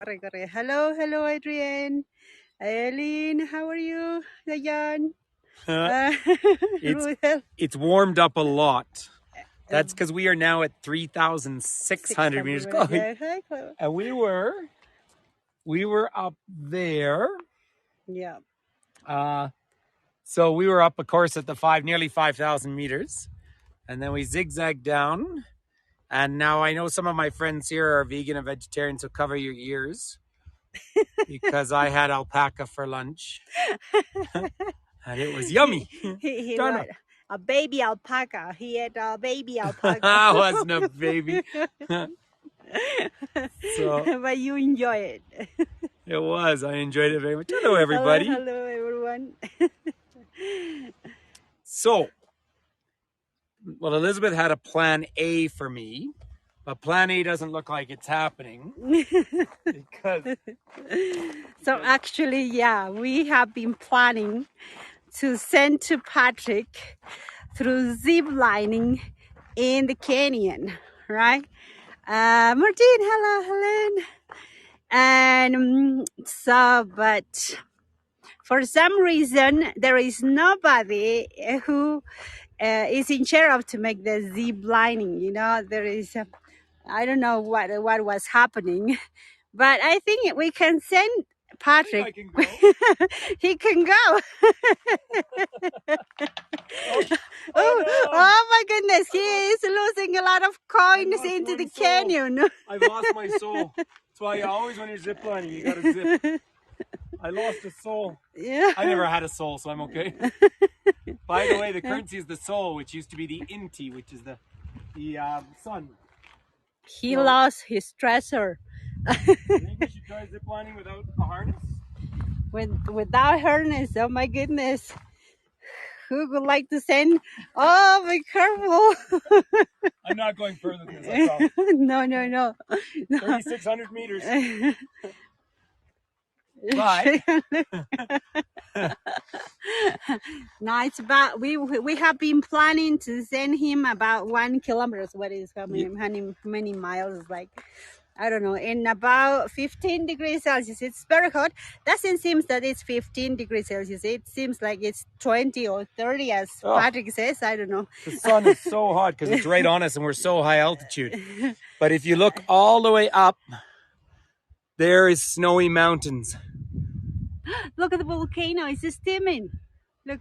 Corre, corre. Hello, hello, Adrian. Eileen, how are you? Dayan. Uh, it's Ruthel. it's warmed up a lot. Uh, That's because we are now at 3,600 meters. 600 minutes. Yeah, hi, Chloe. And we were up there. Yeah. So we were up, of course, at the nearly 5,000 meters, and then we zigzagged down. And now I know some of my friends here are vegan and vegetarian, so cover your ears because I had alpaca for lunch, and it was yummy. He Don't what? A baby alpaca. He had a baby know. alpaca. I wasn't a baby. So But you enjoy it. it was. I enjoyed it very much. Hello, everybody. Hello, everyone. So, well, Elizabeth had a plan A for me, but plan A doesn't look like it's happening because So actually, yeah, we have been planning to send to Patrick through zip lining in the canyon, right? Martin, hello, Helen. And but for some reason, there is nobody who is in charge of to make the zip lining. You know, there is, I don't know what was happening, but I think we can send Patrick. I can go. He can go. Oh, Oh my goodness, he is losing a lot of coins into the canyon. I've lost my soul. That's why always when you're ziplining, you gotta zip. I lost a soul. Yeah. I never had a soul, so I'm okay. By the way, the currency is the soul, which used to be the inti, which is the sun. He lost his treasure. You think we should try ziplining without a harness? Without harness, oh my goodness. Who would like to send? Oh, be careful. I'm not going further than this, I promise. No. 3,600 meters. But No, it's about we have been planning to send him about 1 kilometer. What is how many miles? Like, I don't know, in about 15 degrees Celsius. It's very hot. Doesn't seem that it's 15 degrees Celsius. It seems like it's 20 or 30, as Patrick says. I don't know. the sun is so hot because it's right on us and we're so high altitude. But if you look all the way up, there is snowy mountains. Look at the volcano. It's steaming. Look.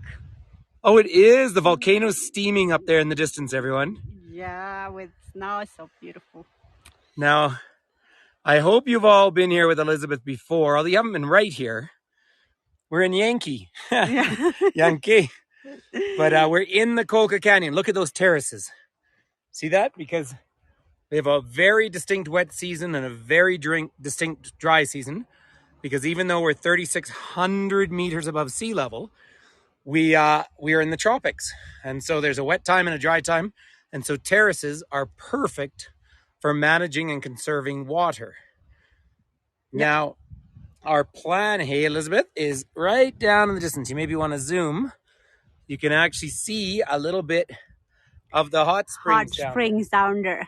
Oh, it is. The volcano's steaming up there in the distance, everyone. Yeah, with snow. It's so beautiful. Now, I hope you've all been here with Elizabeth before, although you haven't been right here. We're in Yankee. Yankee. But we're in the Colca Canyon. Look at those terraces. See that? Because we have a very distinct wet season and a very distinct dry season. Because even though we're 3,600 meters above sea level, we are in the tropics. And so there's a wet time and a dry time. And so terraces are perfect for managing and conserving water. Yep. Now, our plan, hey, Elizabeth, is right down in the distance. You maybe want to zoom. You can actually see a little bit of the hot springs down there.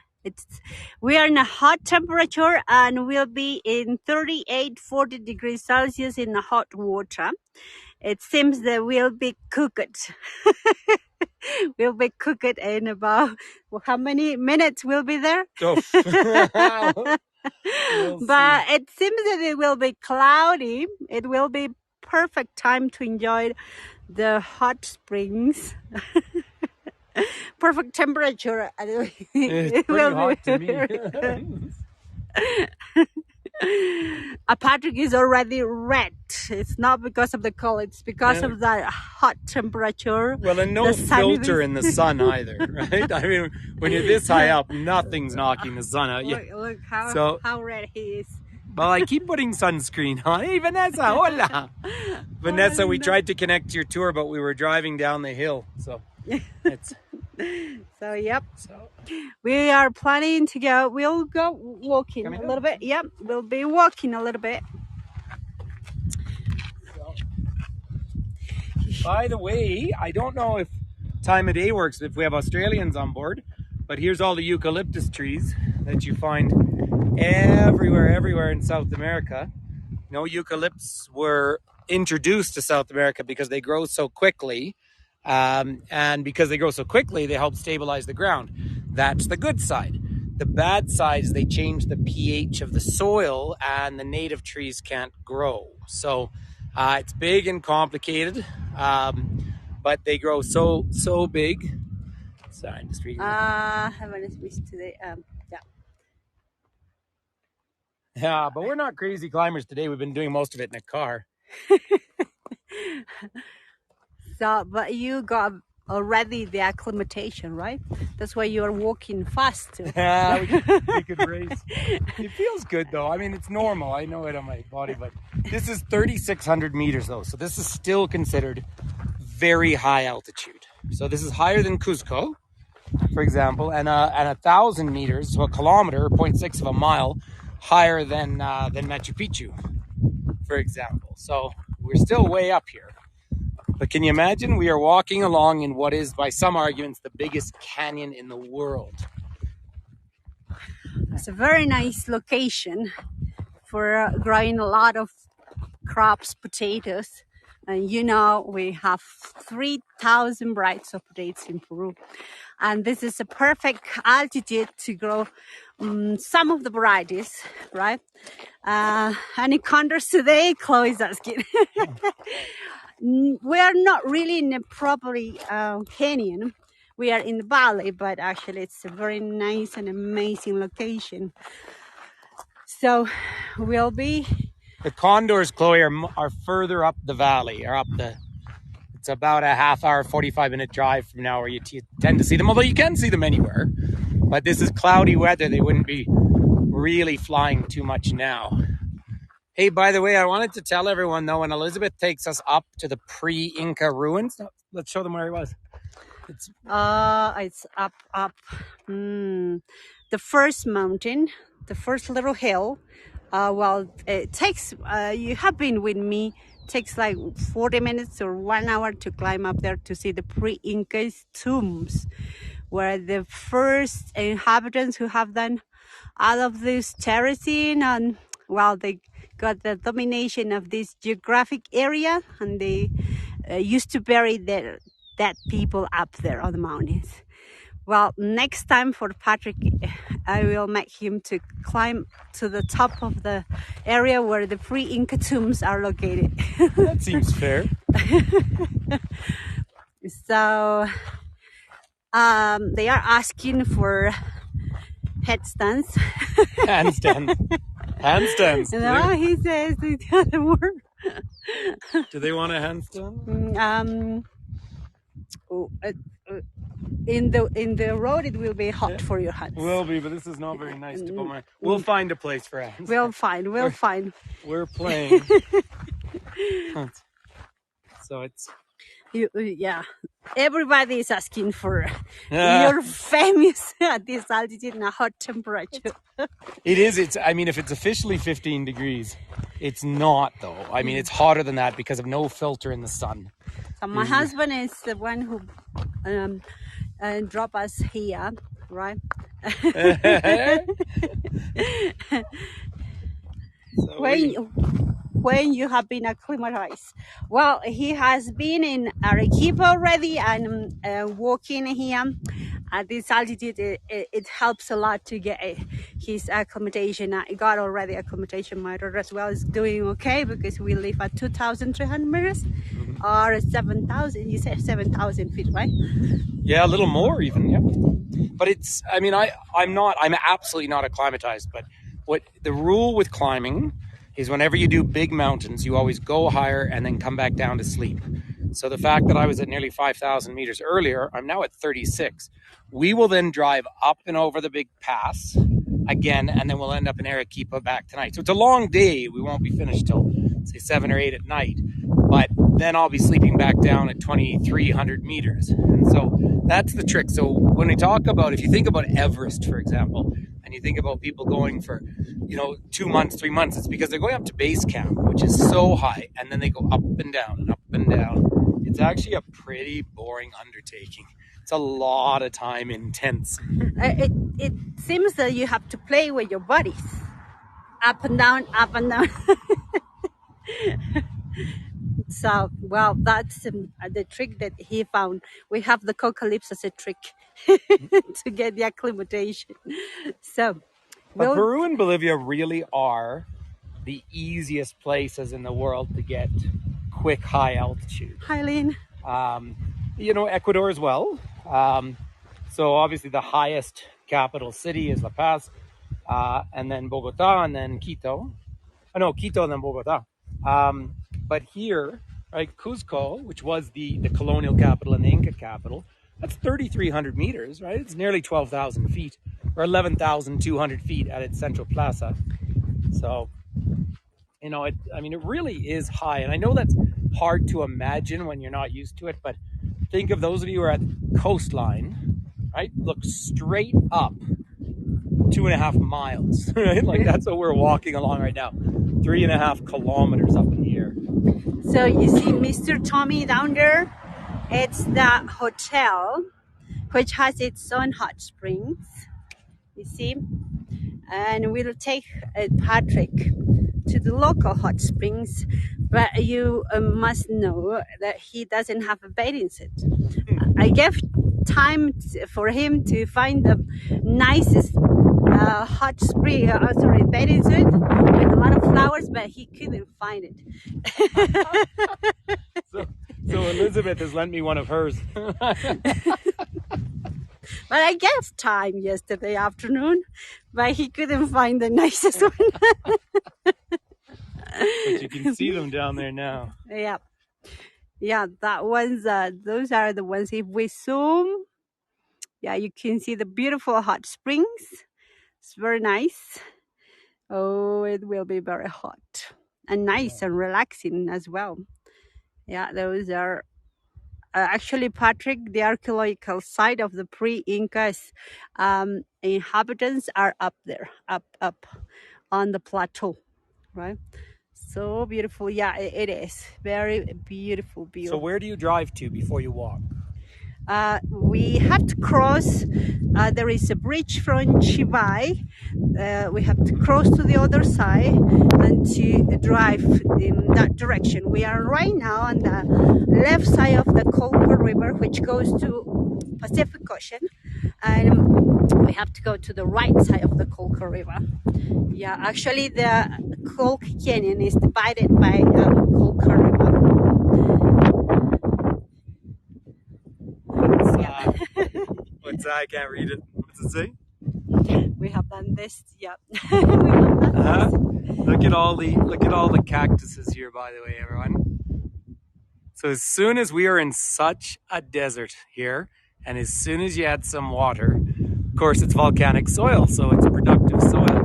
We are in a hot temperature and we'll be in 40 degrees Celsius in the hot water. It seems that we'll be cooked. We'll be cooked in about, how many minutes we'll be there? Oh. But it seems that it will be cloudy. It will be perfect time to enjoy the hot springs. Perfect temperature. It's pretty hot to me. Patrick is already red. It's not because of the cold, it's because of the hot temperature. Well, and no filter in the sun either, right? I mean, when you're this high up, nothing's knocking the sun out. Look how red he is. Well, I keep putting sunscreen on. Hey, Vanessa, hola. Vanessa, we tried to connect to your tour, but we were driving down the hill, so it's... So, yep. We are planning to go. We'll go walking a little bit. Yep, we'll be walking a little bit. By the way, I don't know if time of day works if we have Australians on board, but here's all the eucalyptus trees that you find everywhere in South America. No, eucalypts were introduced to South America because they grow so quickly. And because they grow so quickly, they help stabilize the ground. That's the good side. The bad side is they change the pH of the soil and the native trees can't grow. So it's big and complicated, but they grow so big. Sorry, I'm just reading. Have a nice week today. Yeah. Yeah, but we're not crazy climbers today. We've been doing most of it in a car. So, but you got already the acclimatation, right? That's why you're walking fast too. Yeah, we could race. It feels good though. I mean, it's normal. I know it on my body, but this is 3,600 meters though. So this is still considered very high altitude. So this is higher than Cuzco, for example, and 1,000 meters, so a kilometer, 0.6 of a mile, higher than Machu Picchu, for example. So we're still way up here. But can you imagine? We are walking along in what is, by some arguments, the biggest canyon in the world. It's a very nice location for growing a lot of crops, potatoes. And you know, we have 3,000 varieties of potatoes in Peru. And this is a perfect altitude to grow some of the varieties, right? Any contours today? Chloe's asking. We are not really in a properly canyon. We are in the valley, but actually it's a very nice and amazing location. So we'll be... The condors, Chloe, are further up the valley, it's about a half hour, 45-minute drive from now where you tend to see them, although you can see them anywhere. But this is cloudy weather. They wouldn't be really flying too much now. Hey, by the way, I wanted to tell everyone, though, when Elizabeth takes us up to the pre-Inca ruins, let's show them where he was. It's up. The first mountain, the first little hill. Well, it takes, you have been with me, it takes like 40 minutes or 1 hour to climb up there to see the pre-Inca's tombs, where the first inhabitants who have done all of this terracing, and well, they got the domination of this geographic area, and they used to bury their dead people up there on the mountains. Well, next time for Patrick, I will make him to climb to the top of the area where the pre-Inca tombs are located. That seems fair. So they are asking for headstands. Handstands. Handstands. No, he says the other word. Do they want a handstand? In the road it will be hot for your hands. Will be, but this is not very nice to put my... We'll find a place for hands. We'll find. We're playing. So it's... Yeah. Everybody is asking for your famous at this altitude and a hot temperature. It is. I mean, if it's officially 15 degrees, it's not though. I mean, it's hotter than that because of no filter in the sun. So my husband is the one who dropped us here, right? So when you have been acclimatized? Well, he has been in Arequipa already and walking here at this altitude, it helps a lot to get his acclimatation. I got already acclimatation. My daughter as well is doing okay because we live at 2,300 meters or 7,000. You said 7,000 feet, right? Yeah, a little more even. Yeah, but it's. I mean, I'm absolutely not acclimatized. But what the rule with climbing is, whenever you do big mountains, you always go higher and then come back down to sleep. So the fact that I was at nearly 5,000 meters earlier, I'm now at 36. We will then drive up and over the big pass again, and then we'll end up in Arequipa back tonight. So it's a long day. We won't be finished till, say, 7 or 8 at night. But then I'll be sleeping back down at 2,300 meters. And so that's the trick. So when we talk about, if you think about Everest, for example, and you think about people going for, 2 months, 3 months, it's because they're going up to base camp, which is so high, and then they go up and down and up and down. It's actually a pretty boring undertaking. It's a lot of time in tents. It seems that you have to play with your bodies. Up and down, up and down. So, well, that's the trick that he found. We have the cocalypse as a trick to get the acclimatation. So, But we'll... Peru and Bolivia really are the easiest places in the world to get quick high altitude. Hi, Lynn. You know, Ecuador as well. So obviously the highest capital city is La Paz, and then Bogota, and then Quito. Oh, no, Quito and then Bogota. But here, right, Cuzco, which was the colonial capital and the Inca capital, that's 3,300 meters, right? It's nearly 12,000 feet, or 11,200 feet at its central plaza. So, you know, it really is high. And I know that's hard to imagine when you're not used to it, but think of those of you who are at the coastline, right? Look straight up 2.5 miles, right? Like that's what we're walking along right now. 3.5 kilometers up in the air. So you see Mr. Tommy down there? It's the hotel, which has its own hot springs, you see? And we'll take Patrick to the local hot springs, but you must know that he doesn't have a bathing suit. I gave time for him to find the nicest hot spring, bathing suit with a lot of flowers, but he couldn't find it. So Elizabeth has lent me one of hers. But I gave time yesterday afternoon, but he couldn't find the nicest one. But you can see them down there now. Yeah. Yeah, that one's, those are the ones. If we zoom, yeah, you can see the beautiful hot springs. It's very nice. Oh, it will be very hot and nice and relaxing as well. Yeah, those are actually, Patrick, the archaeological site of the pre-Incas inhabitants are up there, up on the plateau, right? So beautiful. Yeah, it is very beautiful. So where do you drive to before you walk? We have to cross. There is a bridge from Chivay. We have to cross to the other side and to drive in that direction. We are right now on the left side of the Colca River, which goes to Pacific Ocean, and we have to go to the right side of the Colca River. Yeah, actually, the Colca Canyon is divided by Colca River. What's that? I can't read it. What's it say? We have done this. Yeah. We have done this. Look at all the cactuses here, by the way, everyone. So as soon as we are in such a desert here, and as soon as you add some water, of course it's volcanic soil, so it's productive soil.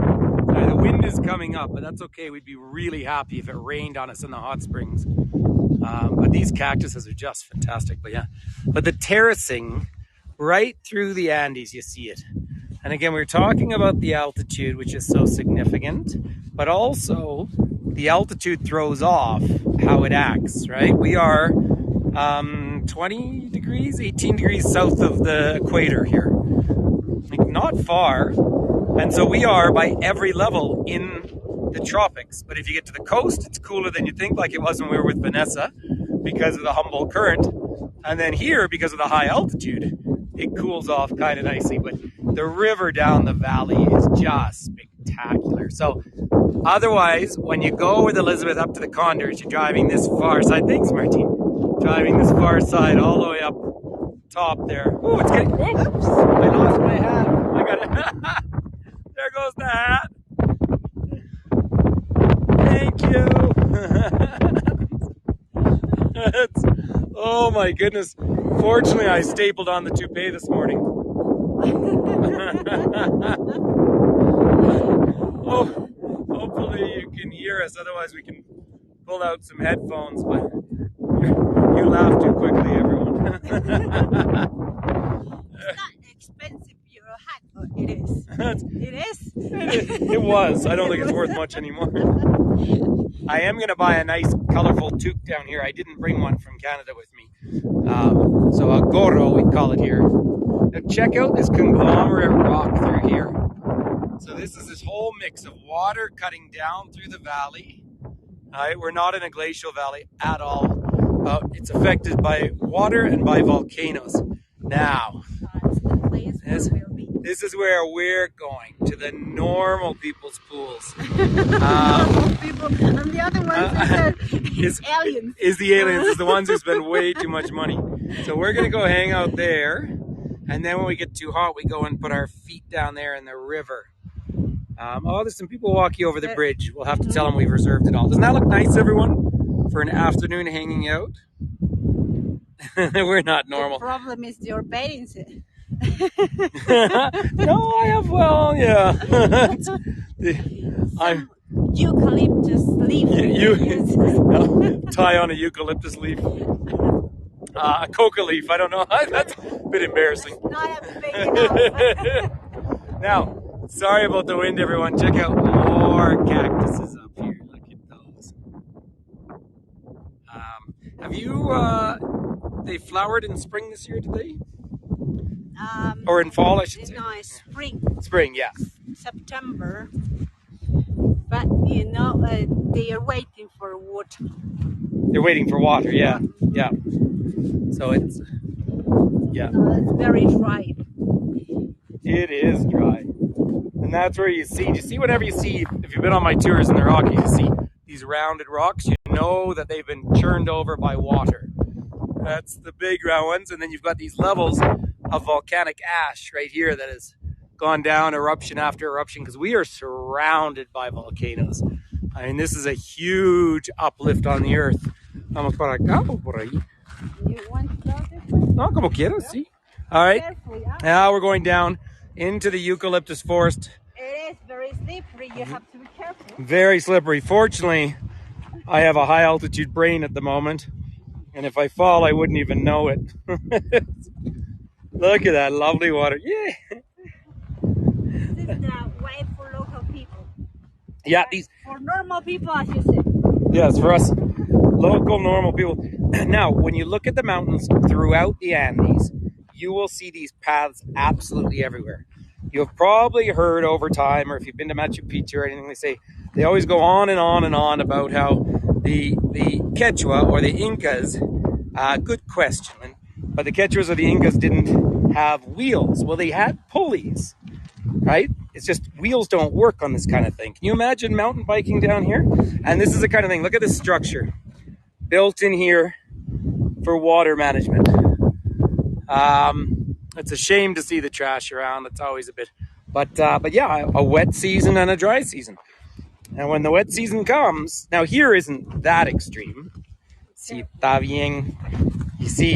The wind is coming up, but that's okay. We'd be really happy if it rained on us in the hot springs. But these cactuses are just fantastic. But yeah, but the terracing right through the Andes, you see it. And again, we're talking about the altitude, which is so significant, but also the altitude throws off how it acts, right? We are 20 degrees, 18 degrees south of the equator here, like not far. And so we are by every level in the tropics. But if you get to the coast, it's cooler than you think, like it was when we were with Vanessa, because of the Humboldt current. And then here, because of the high altitude, it cools off kind of nicely. But the river down the valley is just spectacular. So otherwise, when you go with Elizabeth up to the Condors, you're driving this far side. Thanks, Martine. Driving this far side all the way up top there. Oh, it's getting... Oops! I lost my hat. I got it. There goes the hat. Thank you. Oh my goodness. Fortunately, I stapled on the toupee this morning. Oh, hopefully you can hear us. Otherwise, we can pull out some headphones. But you laugh too quickly, everyone. It's not expensive, your hat. Oh, it is. It is? It was. I don't think it's worth much anymore. I am going to buy a nice colorful toque down here. I didn't bring one from Canada with me. So a gorro, we call it here. Now check out this conglomerate rock through here. So this is this whole mix of water cutting down through the valley. We're not in a glacial valley at all. It's affected by water and by volcanoes. Now, this is where we're going, to the normal people's pools. Normal people, and the other ones is aliens. Is the aliens, is the ones who spend way too much money. So we're gonna go hang out there, and then when we get too hot, we go and put our feet down there in the river. There's some people walking over the bridge. We'll have to tell them we've reserved it all. Doesn't that look nice, everyone, for an afternoon hanging out? We're not normal. The problem is your bathing suit. No, I have, well, yeah. I'm eucalyptus leaf. Tie on a eucalyptus leaf. A coca leaf, I don't know. That's a bit embarrassing. Not big enough. Now, sorry about the wind, everyone. Check out more cactuses up here. Look at those. Have you, they flowered in spring this year, did they? Or in fall, I should say. No, it's spring. Spring, yeah. September. But, you know, they are waiting for water. They're waiting for water, yeah. Yeah. So it's, yeah. No, it's very dry. It is dry. And that's where you see whenever you see, if you've been on my tours in the Rockies, you see these rounded rocks, you know that they've been churned over by water. That's the big round ones. And then you've got these levels of volcanic ash right here that has gone down eruption after eruption, because we are surrounded by volcanoes. I mean, this is a huge uplift on the earth. Vamos para acá o por ahí. You want to go this way? No, como quieras, sí. All right. Carefully, huh? Now we're going down into the eucalyptus forest. It is very slippery. You have to be careful. Very slippery. Fortunately, I have a high altitude brain at the moment, and if I fall, I wouldn't even know it. Look at that lovely water. Yeah. This is the way for local people. Yeah, these. For normal people, as you said. Yes, for us local normal people. Now, when you look at the mountains throughout the Andes, you will see these paths absolutely everywhere. You've probably heard over time, or if you've been to Machu Picchu or anything, they always go on and on and on about how the Quechua or the Incas, good question, but the Quechuas or the Incas didn't have wheels. Well, they had pulleys, right? It's just wheels don't work on this kind of thing. Can you imagine mountain biking down here? And this is the kind of thing, look at this structure built in here for water management. It's a shame to see the trash around. It's always a bit, but yeah, a wet season and a dry season. And when the wet season comes, now here isn't that extreme. Si está bien. You see.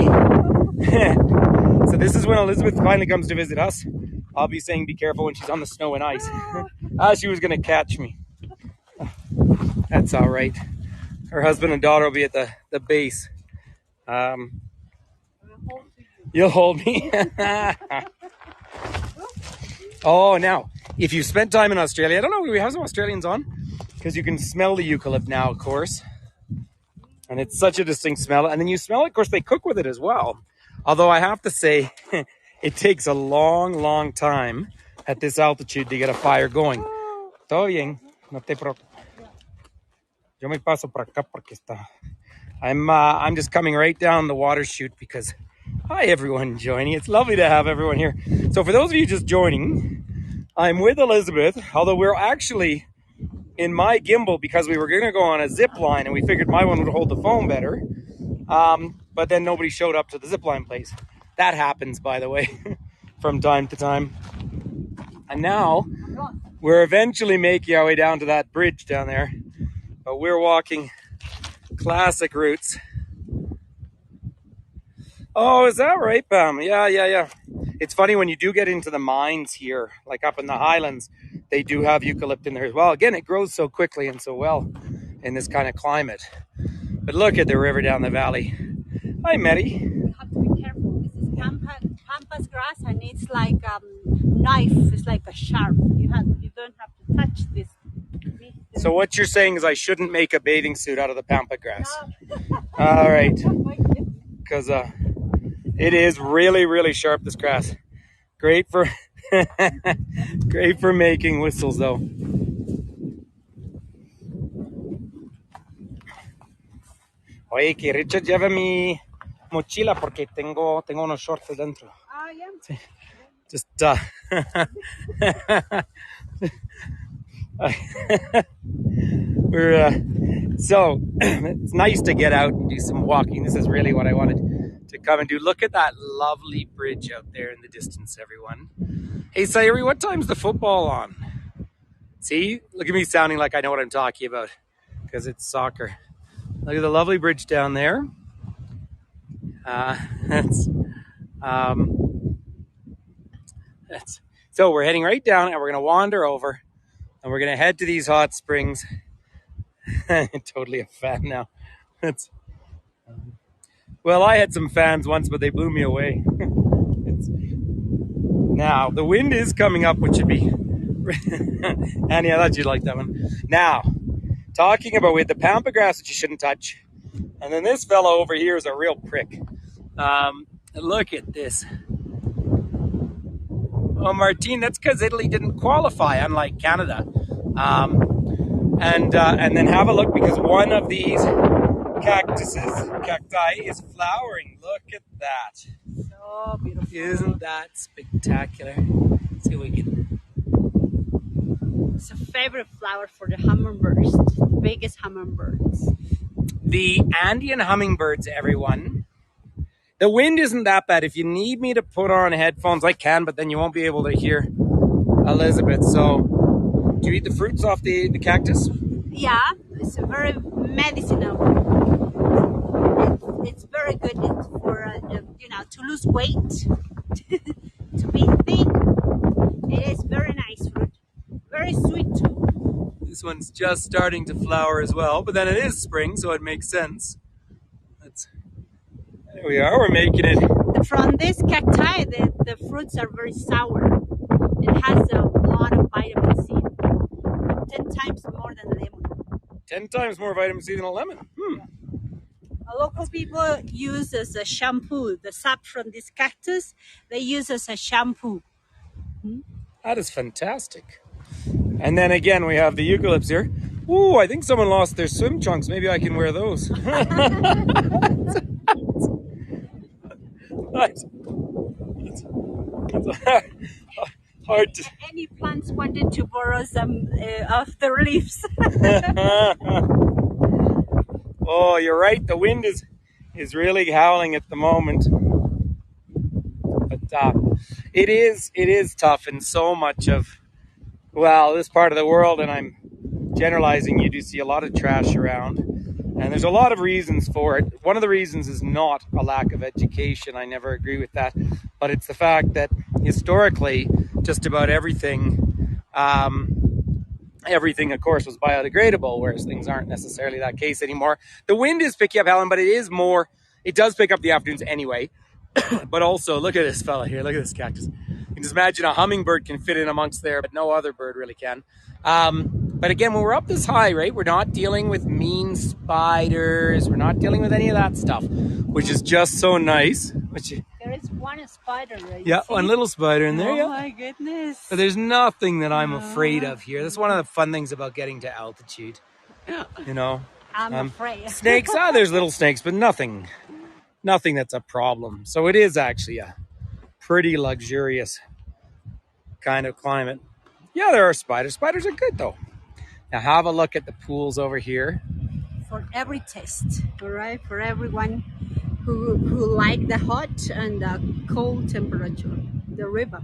So this is when Elizabeth finally comes to visit us. I'll be saying be careful when she's on the snow and ice. She was gonna catch me. That's all right. Her husband and daughter will be at the base. You'll hold me. Oh, now, if you've spent time in Australia, I don't know, do we have some Australians on? Because you can smell the eucalypt now, of course. And it's such a distinct smell. And then you smell it, of course, they cook with it as well. Although I have to say, it takes a long, long time at this altitude to get a fire going. Todo bien, no te preocupes. Yo me paso por acá porque está. I'm just coming right down the water chute because, hi everyone joining. It's lovely to have everyone here. So for those of you just joining, I'm with Elizabeth, although we're actually in my gimbal because we were going to go on a zip line and we figured my one would hold the phone better. But then nobody showed up to the zip line place. That happens, by the way, from time to time. And now we're eventually making our way down to that bridge down there. But we're walking classic routes. Oh, is that right, Pam? Yeah. It's funny when you do get into the mines here, like up in the highlands, they do have eucalypt in there as well. Again, it grows so quickly and so well in this kind of climate. But look at the river down the valley. Hi, Mary. You have to be careful. This is pampas grass, and it's like a knife. It's like a sharp. You don't have to touch this. So what you're saying is I shouldn't make a bathing suit out of the pampa grass. No. All right. because it is really, really sharp, this grass. Great for great for making whistles though. Oye, que Richard lleve mi mochila porque tengo unos shorts dentro. Ah, yeah. Sí. Just we're so it's nice to get out and do some walking. This is really what I wanted to come and do. Look at that lovely bridge out there in the distance, everyone. Hey, Sayuri, what time's the football on? See, look at me sounding like I know what I'm talking about because it's soccer. Look at the lovely bridge down there. That's so we're heading right down and we're going to wander over and we're going to head to these hot springs. Totally a fan now. Well, I had some fans once, but they blew me away. Now, the wind is coming up, which should be... Annie, I thought you'd like that one. Now, talking about with the pampa grass that you shouldn't touch. And then this fellow over here is a real prick. Look at this. Oh, Martine, that's because Italy didn't qualify, unlike Canada. And then have a look, because one of these cacti is flowering. Look at that. So beautiful. Isn't that spectacular? Let's see if we can... It's a favorite flower for the hummingbirds, the biggest hummingbirds. The Andean hummingbirds, everyone. The wind isn't that bad. If you need me to put on headphones, I can, but then you won't be able to hear Elizabeth. So, do you eat the fruits off the cactus? Yeah, it's a very medicinal. It's very good for to lose weight, to be thin. It is very nice fruit, very sweet too. This one's just starting to flower as well, but then it is spring, so it makes sense. There we are, we're making it. From this cacti, the fruits are very sour. It has a lot of vitamin C, 10 times more than a lemon. 10 times more vitamin C than a lemon. Local people use as a shampoo. The sap from this cactus, they use as a shampoo. That is fantastic. And then again, we have the eucalypts here. Ooh, I think someone lost their swim trunks. Maybe I can wear those. It's hard to... Any plants wanted to borrow some of their leaves. Oh, you're right. The wind is really howling at the moment. But it is tough in so much of, well, this part of the world, and I'm generalizing, you do see a lot of trash around. And there's a lot of reasons for it. One of the reasons is not a lack of education. I never agree with that. But it's the fact that historically, just about everything, of course, was biodegradable, whereas things aren't necessarily that case anymore. The wind is picking up, Helen, but it does pick up the afternoons anyway. But also, look at this fella here. Look at this cactus. You can just imagine a hummingbird can fit in amongst there, but no other bird really can. But again, when we're up this high, right, we're not dealing with mean spiders. We're not dealing with any of that stuff, which is just so nice. There is one spider, right? Yeah, one little spider in there. Oh, yeah. My goodness. But there's nothing that I'm afraid of here. That's one of the fun things about getting to altitude. You know, I'm afraid. Snakes, there's little snakes, but nothing that's a problem. So it is actually a pretty luxurious kind of climate. Yeah, there are spiders. Spiders are good though. Now have a look at the pools over here. For every taste, all right? For everyone who like the hot and the cold temperature, the river.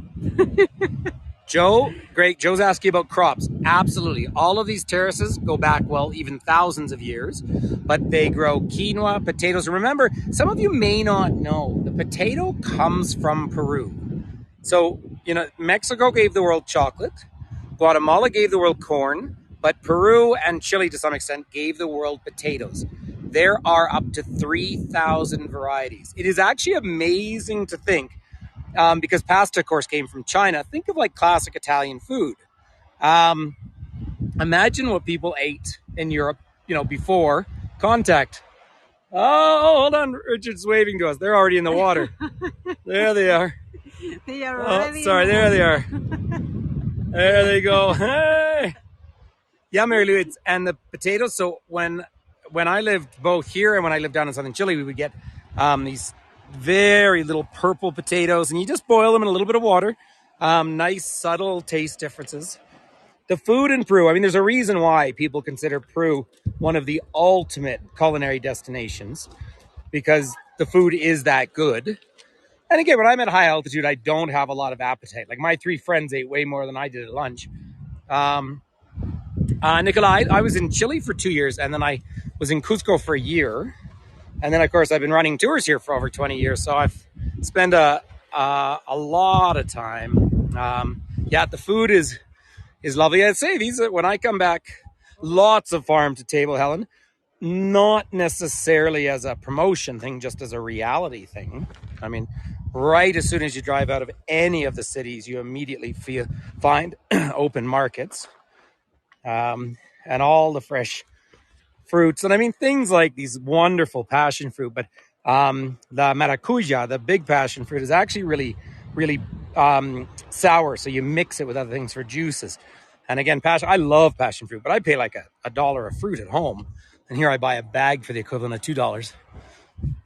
Joe, great. Joe's asking about crops. Absolutely. All of these terraces go back, well, even thousands of years, but they grow quinoa, potatoes. Remember, some of you may not know, the potato comes from Peru. So, Mexico gave the world chocolate, Guatemala gave the world corn, but Peru and Chile, to some extent, gave the world potatoes. There are up to 3,000 varieties. It is actually amazing to think, because pasta, of course, came from China. Think of like classic Italian food. Imagine what people ate in Europe, before contact. Oh, hold on. Richard's waving to us. They're already in the water. There they are. They are Oh, already sorry. There they are. There they go. Hey. Yeah, Mary Lou, and the potatoes. So when I lived both here and when I lived down in southern Chile, we would get these very little purple potatoes, and you just boil them in a little bit of water. Nice, subtle taste differences. The food in Peru, I mean, there's a reason why people consider Peru one of the ultimate culinary destinations, because the food is that good. And again, when I'm at high altitude, I don't have a lot of appetite. Like my 3 friends ate way more than I did at lunch. Nikolai, I was in Chile for 2 years, and then I was in Cusco for a year. And then, of course, I've been running tours here for over 20 years. So I've spent a lot of time. Yeah, the food is lovely. I'd say these, when I come back, lots of farm to table, Helen. Not necessarily as a promotion thing, just as a reality thing. I mean, right as soon as you drive out of any of the cities, you immediately find open markets. And all the fresh fruits. And I mean, things like these wonderful passion fruit, but the maracuja, the big passion fruit, is actually really, really sour. So you mix it with other things for juices. And again, I love passion fruit, but I pay like a dollar a fruit at home. And here I buy a bag for the equivalent of $2.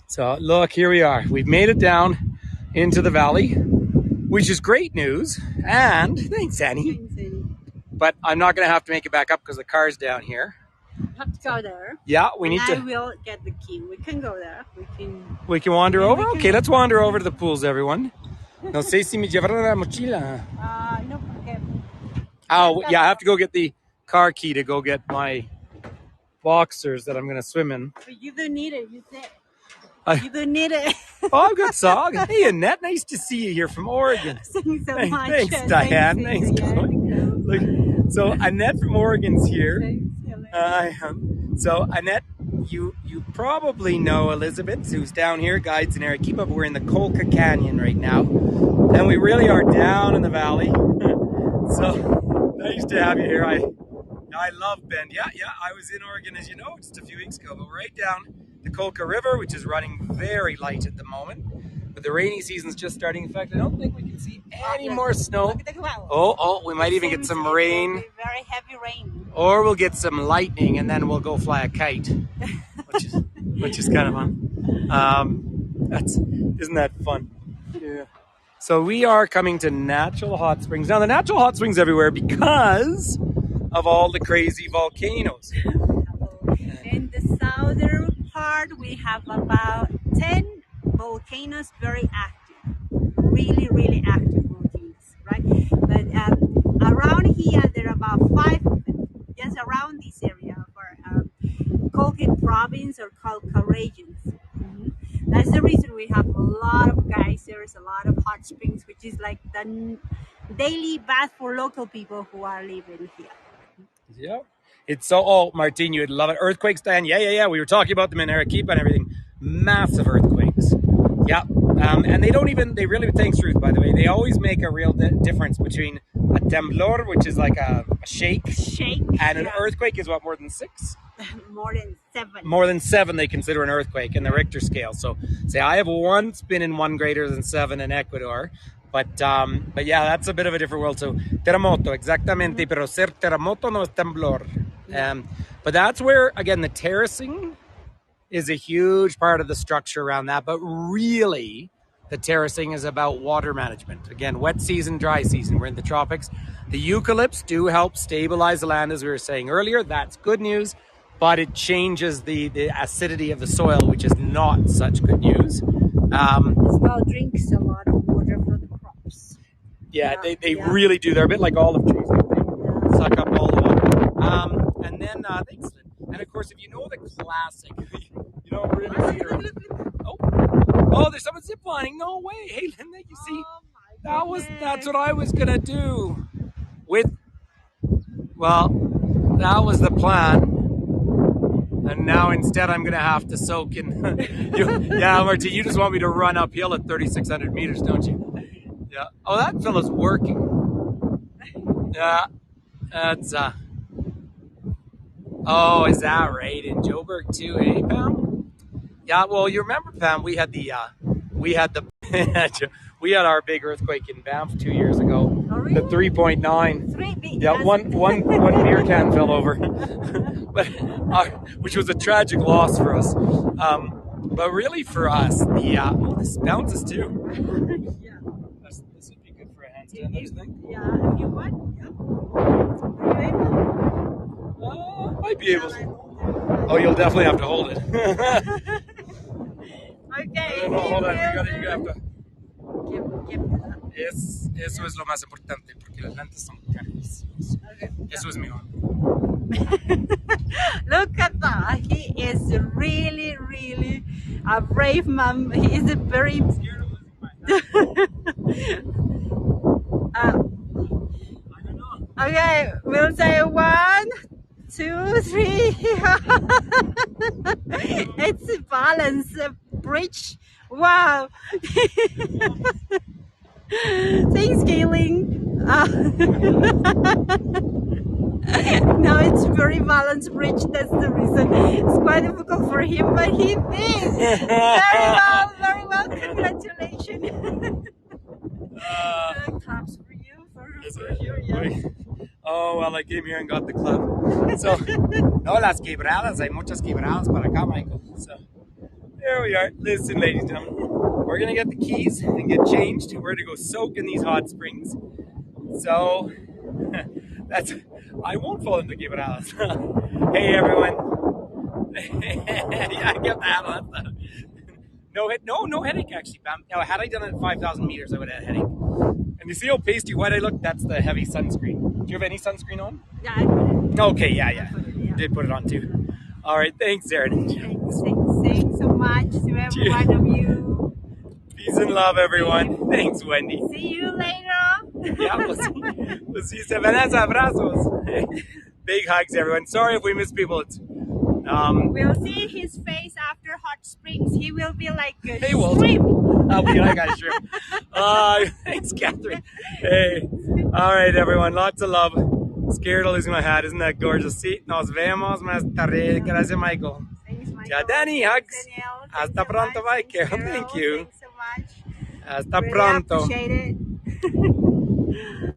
So look, here we are. We've made it down into the valley, which is great news. And thanks, Annie. But I'm not going to have to make it back up because the car's down here. Have to go there. Yeah, we need to. I will get the key. We can go there. We can wander over? Okay, let's wander over to the pools, everyone. No sé si me llevaron la mochila. No, okay. Oh, yeah, I have to go get the car key to go get my boxers that I'm going to swim in. But you don't need it, you said. You don't need it. Oh, I've got socks. Hey, Annette, nice to see you here from Oregon. Thanks so much. Thanks, Diane. Thanks, Chloe. So Annette from Oregon's here. So Annette, you probably know Elizabeth, who's down here, guides in Arequipa, but we're in the Colca Canyon right now. And we really are down in the valley. So nice to have you here. I love Bend. Yeah, I was in Oregon, as you know, just a few weeks ago, but we're right down the Colca River, which is running very light at the moment. But the rainy season's just starting. In fact, I don't think we can see any more snow. Look at the clouds. Oh, we might even get some rain. Very heavy rain. Or we'll get some lightning and then we'll go fly a kite, which is kind of fun. Isn't that fun? Yeah. So we are coming to natural hot springs. Now the natural hot springs everywhere because of all the crazy volcanoes. In the southern part, we have about 10 volcanoes, very active, really, really active volcanoes, right? But around here, there are about 5 of them, just around this area for Colca province or Colca regions. That's the reason we have a lot of geysers, a lot of hot springs, which is like the daily bath for local people who are living here. Yeah. It's Martin, you'd love it. Earthquakes, Diane. Yeah. We were talking about them in Arequipa and everything. Massive earthquakes. Yeah. And they really, thanks Ruth, by the way, they always make a real difference between a temblor, which is like a shake. And an earthquake is what, more than 6? More than 7. More than 7 they consider an earthquake in the Richter scale. So say I have once been in one greater than 7 in Ecuador. But yeah, that's a bit of a different world. So terremoto, exactamente, pero ser terremoto no es temblor. But that's where, again, the terracing is a huge part of the structure around that. But really, the terracing is about water management. Again, wet season, dry season. We're in the tropics. The eucalypts do help stabilize the land, as we were saying earlier. That's good news. But it changes the acidity of the soil, which is not such good news. As well, drinks a lot of water for the crops. Yeah, they really do. They're a bit like olive trees. They suck up all the water. And then, thanks, Lynn. And of course, if you know the classic, you don't really see her. Oh, there's someone ziplining. No way. Hey, Lynn, you see, that's what I was gonna do. That was the plan. And now instead I'm going to have to soak in. Martin, you just want me to run uphill at 3,600 meters, don't you? Yeah. Oh, that fellow's working. Yeah. That's, oh, is that right? In Joburg too, eh, pal? Yeah, well, you remember, Pam, we had we had our big earthquake in Banff 2 years ago. Oh, really? The 3.9. Yeah, Yes. one beer can fell over, but which was a tragic loss for us. But really for us, this bounces too. Yeah. This would be good for a handstand, don't you think? Yeah, if you want. Yeah. Are you able? Might be able to. Oh, you'll definitely have to hold it. Okay. No, hold on. You have to. Eso es lo más importante porque las lentes son carísimas. Okay. Eso es mío. Look at that. He is really, really a brave man. He is a very. Okay, we'll say 1, 2, 3. It's a balance bridge. Wow. Thanks, Gayling. No, it's very balanced bridge. That's the reason. It's quite difficult for him, but he did very well. Congratulations. Claps for you. Yeah. Oh, well, I came here and got the club. So, no, las quebradas. Hay muchas quebradas para acá, Michael. So, there we are. Listen, ladies and gentlemen, we're going to get the keys and get changed. We're going to go soak in these hot springs. So, I won't fall into quebradas. Hey, everyone. Yeah, get that on. No headache, actually. Now, had I done it at 5,000 meters, I would have had a headache. And you see how pasty white I look? That's the heavy sunscreen. Do you have any sunscreen on? Yeah, I put it. Okay, yeah. You did put it on too. All right, thanks, Aaron. Thanks so much to every one of you. Peace and love, everyone. Thanks, Wendy. See you later. Yeah, we'll see you. Semanas, abrazos. Big hugs, everyone. Sorry if we miss people. We'll see his face after hot springs. He will be like a shrimp. I'll be like a shrimp. Thanks, Catherine. Hey. All right, everyone. Lots of love. Scared of losing my hat. Isn't that gorgeous? See, nos vemos más tarde. Gracias, Michael. Thanks, Michael. Ciao, Danny. Hugs. Danielle. Hasta pronto, Michael. Thank you. Thanks so much. Hasta Really pronto. Appreciate it.